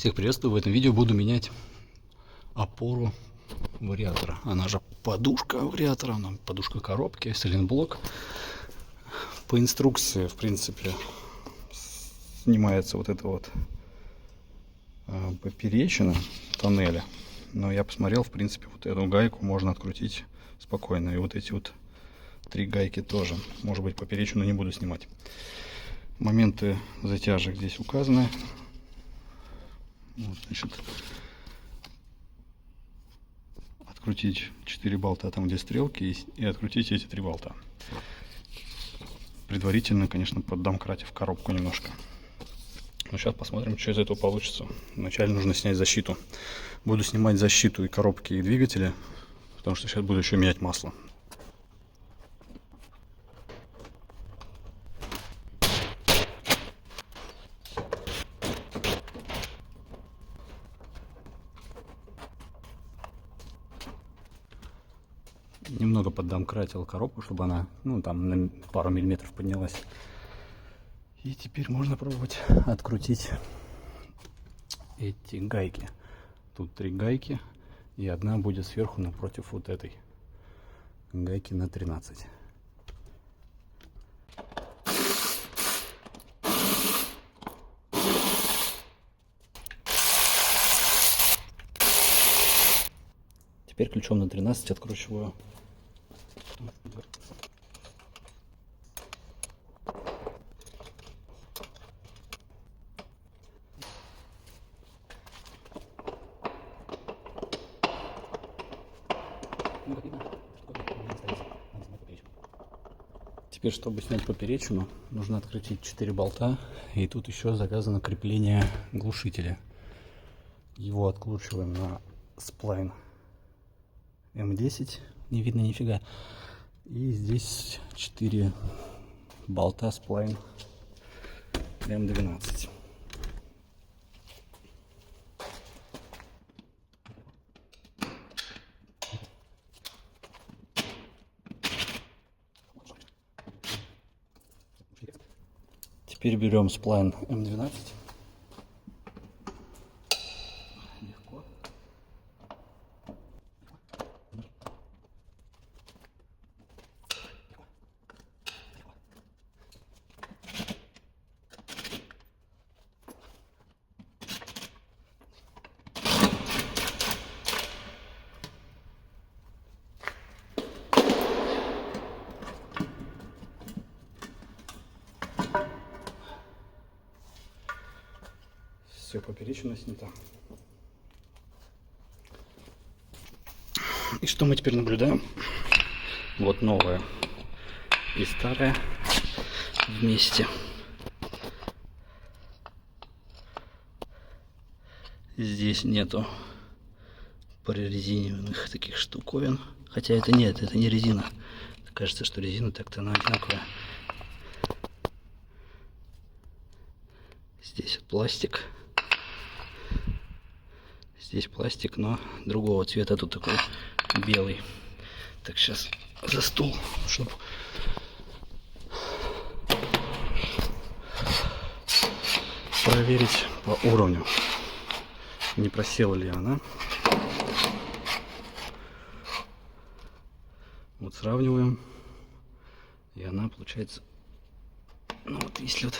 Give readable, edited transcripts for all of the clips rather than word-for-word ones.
Всех приветствую! В этом видео буду менять опору вариатора. Она же подушка вариатора, она подушка коробки, сайлентблок. По инструкции, в принципе, снимается вот эта вот поперечина тоннеля. Но я посмотрел, в принципе, вот эту гайку можно открутить спокойно. И вот эти вот 3 гайки тоже. Может быть, поперечину не буду снимать. Моменты затяжек здесь указаны. Вот, значит, открутить 4 болта там, где стрелки, и открутить эти 3 болта. Предварительно, конечно, поддомкратив коробку немножко. Но сейчас посмотрим, что из этого получится. Вначале нужно снять защиту. Буду снимать защиту и коробки, и двигателя, потому что сейчас буду еще менять масло. Немного поддомкратил коробку, чтобы она, там на пару миллиметров поднялась. И теперь можно пробовать открутить эти гайки. Тут 3 гайки, и одна будет сверху напротив вот этой гайки на 13. Теперь ключом на 13 откручиваю. Теперь, чтобы снять поперечину, нужно открутить 4 болта, и тут еще заказано крепление глушителя. Его откручиваем на сплайн М10, не видно нифига. И здесь 4 болта сплайн М12. Теперь берем сплайн М12. Легко. Все, поперечина снята. И что мы теперь наблюдаем? Вот новая и старая вместе. Здесь нету прорезиненных таких штуковин. Хотя это нет, это не резина. Кажется, что резина так-то она одинаковая. Здесь пластик. Здесь пластик, но другого цвета. Тут такой белый. Так, сейчас за стул, чтобы проверить по уровню, не просела ли она. Вот сравниваем. И она получается, вот если вот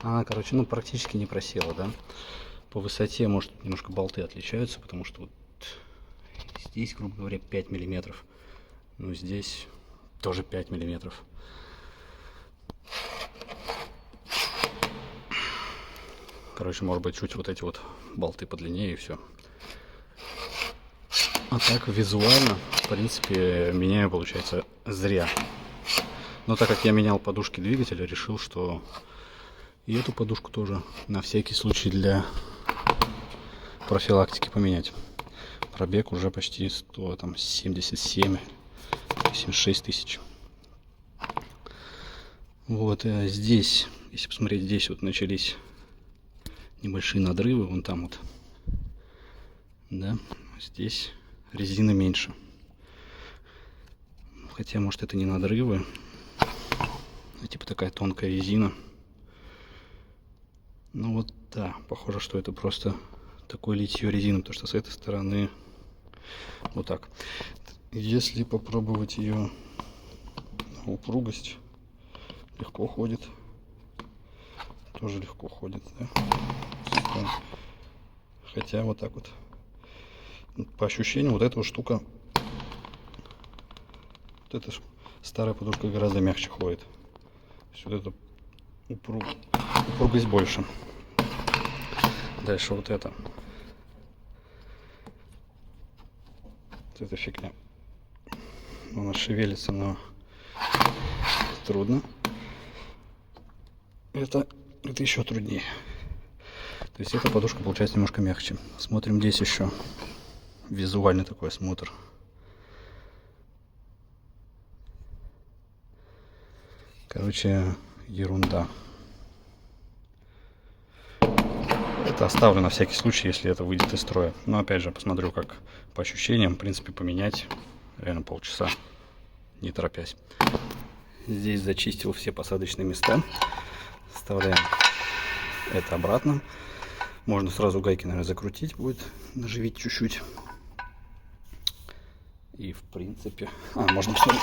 она, короче, практически не просела, да. По высоте, может, немножко болты отличаются, потому что вот здесь, грубо говоря, 5 миллиметров. Но здесь тоже 5 миллиметров. Короче, может быть, чуть вот эти вот болты подлиннее, и все. А так, визуально, в принципе, меняю, получается, зря. Но так как я менял подушки двигателя, решил, что и эту подушку тоже на всякий случай для профилактики поменять. Пробег уже почти 177, 76 тысяч. Вот здесь, если посмотреть, здесь вот начались небольшие надрывы, вон там вот, да, здесь резины меньше. Хотя, может, это не надрывы, Типа такая тонкая резина. Ну вот да, похоже, что это просто такое литье резины, потому что с этой стороны вот так. Если попробовать ее на упругость, легко ходит. Тоже легко ходит, да? Хотя вот так вот. По ощущению, вот эта вот штука, вот эта старая подушка гораздо мягче ходит. То есть вот эта упругость больше. Дальше вот это. Вот эта фигня. Она шевелится, но трудно. Это еще труднее. То есть эта подушка получается немножко мягче. Смотрим здесь еще. Визуальный такой осмотр. Короче, ерунда. Это оставлю на всякий случай, если это выйдет из строя. Но опять же, посмотрю, как по ощущениям. В принципе, поменять реально полчаса, не торопясь. Здесь зачистил все посадочные места. Вставляем это обратно. Можно сразу гайки, наверное, закрутить будет, наживить чуть-чуть. И в принципе... можно посмотреть.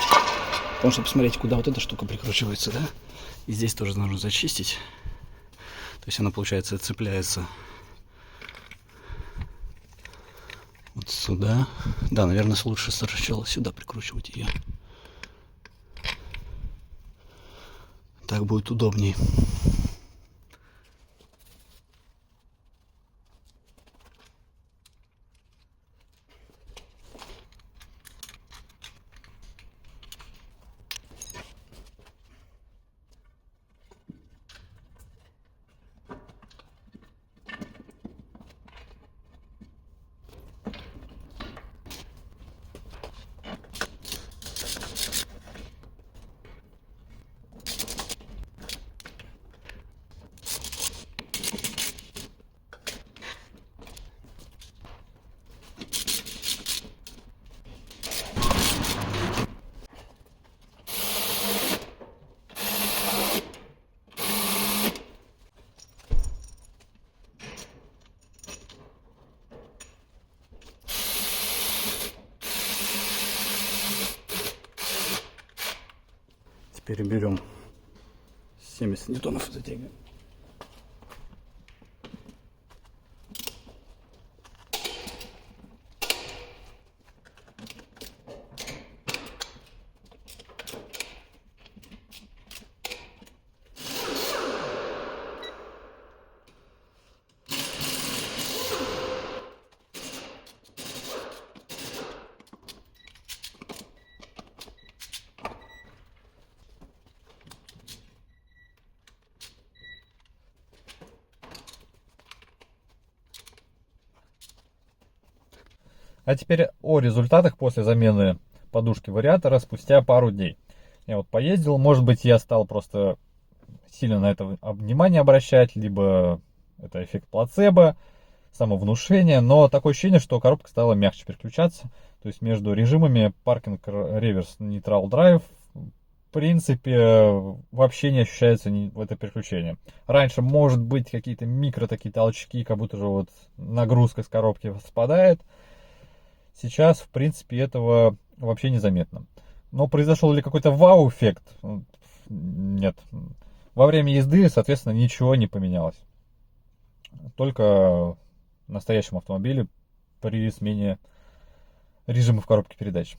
Потому что посмотреть, куда вот эта штука прикручивается, да? И здесь тоже нужно зачистить. То есть она, получается, цепляется вот сюда. Да, наверное, лучше сначала сюда прикручивать ее. Так будет удобней. Теперь берем 70 ньютонов затягиваем. А теперь о результатах после замены подушки вариатора спустя пару дней. Я вот поездил, может быть, я стал просто сильно на это внимание обращать, либо это эффект плацебо, самовнушение, но такое ощущение, что коробка стала мягче переключаться. То есть между режимами паркинг, реверс, нейтрал, драйв, в принципе, вообще не ощущается это переключение. Раньше, может быть, какие-то микро такие толчки, как будто же вот нагрузка с коробки спадает. Сейчас, в принципе, этого вообще незаметно. Но произошел ли какой-то вау-эффект? Нет. Во время езды, соответственно, ничего не поменялось. Только в настоящем автомобиле при смене режима в коробке передач.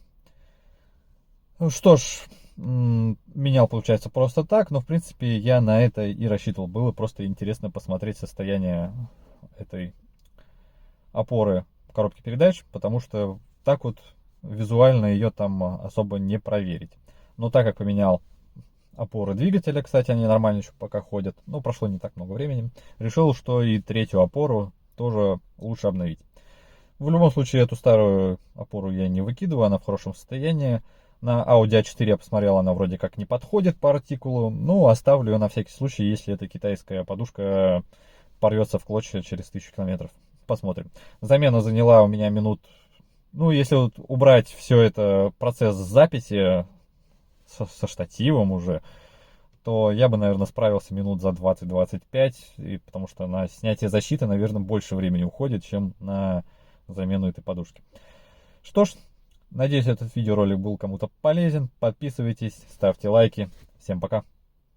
Ну что ж, менял, получается, просто так, но, в принципе, я на это и рассчитывал. Было просто интересно посмотреть состояние этой опоры коробки передач, потому что так вот визуально ее там особо не проверить. Но так как поменял опоры двигателя, кстати, они нормально еще пока ходят, но прошло не так много времени, решил, что и третью опору тоже лучше обновить. В любом случае, эту старую опору я не выкидываю, она в хорошем состоянии. На Audi A4 я посмотрел, она вроде как не подходит по артикулу, но оставлю ее на всякий случай, если эта китайская подушка порвется в клочья через 1000 километров. Посмотрим. Замена заняла у меня минут, если вот убрать все это, процесс записи со штативом уже, то я бы, наверное, справился минут за 20-25, потому что на снятие защиты, наверное, больше времени уходит, чем на замену этой подушки. Что ж, надеюсь, этот видеоролик был кому-то полезен. Подписывайтесь, ставьте лайки. Всем пока.